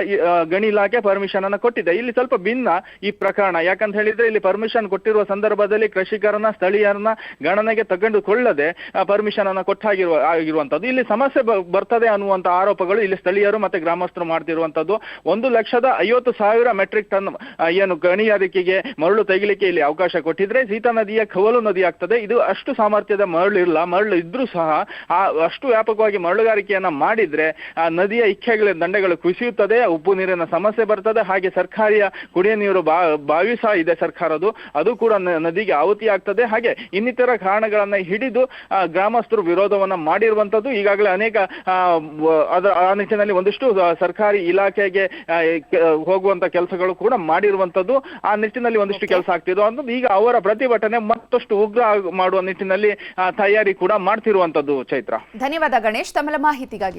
ಗಣಿ ಇಲಾಖೆ ಪರ್ಮಿಷನ್ ಅನ್ನು ಕೊಟ್ಟಿದೆ. ಇಲ್ಲಿ ಸ್ವಲ್ಪ ಭಿನ್ನ ಈ ಪ್ರಕರಣ. ಯಾಕಂತ ಹೇಳಿದ್ರೆ ಇಲ್ಲಿ ಪರ್ಮಿಷನ್ ಕೊಟ್ಟಿರುವ ಸಂದರ್ಭದಲ್ಲಿ ಕೃಷಿಕರನ್ನ ಸ್ಥಳೀಯರನ್ನ ಗಣನೆಗೆ ತೆಗೆದುಕೊಳ್ಳದೆ ಪರ್ಮಿಷನ್ ಅನ್ನು ಆಗಿರುವಂತದ್ದು. ಇಲ್ಲಿ ಸಮಸ್ಯೆ ಬರ್ತದೆ ಅನ್ನುವಂತ ಆರೋಪಗಳು ಇಲ್ಲಿ ಸ್ಥಳೀಯರು ಮತ್ತೆ ಗ್ರಾಮಸ್ಥರು ಮಾಡ್ತಿರುವಂತದ್ದು. 1,50,000 ಮೆಟ್ರಿಕ್ ಟನ್ ಏನು ಗಣಿಗಾರಿಕೆಗೆ ಮರಳು ತೆಗಿಲಿಕ್ಕೆ ಇಲ್ಲಿ ಅವಕಾಶ ಕೊಟ್ಟಿದ್ರೆ ಸೀತಾ ನದಿಯ ಕವಲು ನದಿ ಆಗ್ತದೆ. ಇದು ಅಷ್ಟು ಸಾಮರ್ಥ್ಯದ ಮರಳು ಇಲ್ಲ. ಮರಳು ಇದ್ರೂ ಸಹ ಅಷ್ಟು ವ್ಯಾಪಕವಾಗಿ ಮರಳುಗಾರಿಕೆಯನ್ನ ಮಾಡಿದ್ರೆ ಆ ನದಿಯ ಇಕ್ಕೆಗಳ ದಂಡೆಗಳು ಕುಸಿಯುತ್ತದೆ, ಉಪ್ಪು ನೀರಿನ ಸಮಸ್ಯೆ ಬರ್ತದೆ. ಹಾಗೆ ಸರ್ಕಾರಿಯ ಕುಡಿಯ ನೀರು ಬಾವಿ ಸಹ ಇದೆ ಸರ್ಕಾರದ್ದು, ಅದು ಕೂಡ ನದಿಗೆ ಆಹುತಿ ಆಗ್ತದೆ. ಹಾಗೆ ಇನ್ನಿತರ ಕಾರಣಗಳನ್ನ ಹಿಡಿದು ಗ್ರಾಮಸ್ಥರು ವಿರೋಧವನ್ನ ಮಾಡಿರುವಂತದ್ದು. ಈಗಾಗಲೇ ಅನೇಕ ಆ ನಿಟ್ಟಿನಲ್ಲಿ ಒಂದಿಷ್ಟು ಸರ್ಕಾರಿ ಇಲಾಖೆಗೆ ಹೋಗುವಂತ ಕೆಲಸಗಳು ಕೂಡ ಮಾಡಿರುವಂತದ್ದು. ಆ ನಿಟ್ಟಿನಲ್ಲಿ ಒಂದಿಷ್ಟು ಕೆಲಸ ಆಗ್ತಿದ್ದು ಅನ್ನೋದು ಈಗ ಅವರ ಪ್ರತಿಭಟನೆ ಮತ್ತಷ್ಟು ಉಗ್ರ ಮಾಡುವ ನಿಟ್ಟಿನಲ್ಲಿ ತಯಾರಿ ಕೂಡ ಮಾಡ್ತಿರುವಂತದ್ದು. ಚೈತ್ರ, ಧನ್ಯವಾದ ಗಣೇಶ್ ತಮ್ಮೆಲ್ಲ ಮಾಹಿತಿಗಾಗಿ.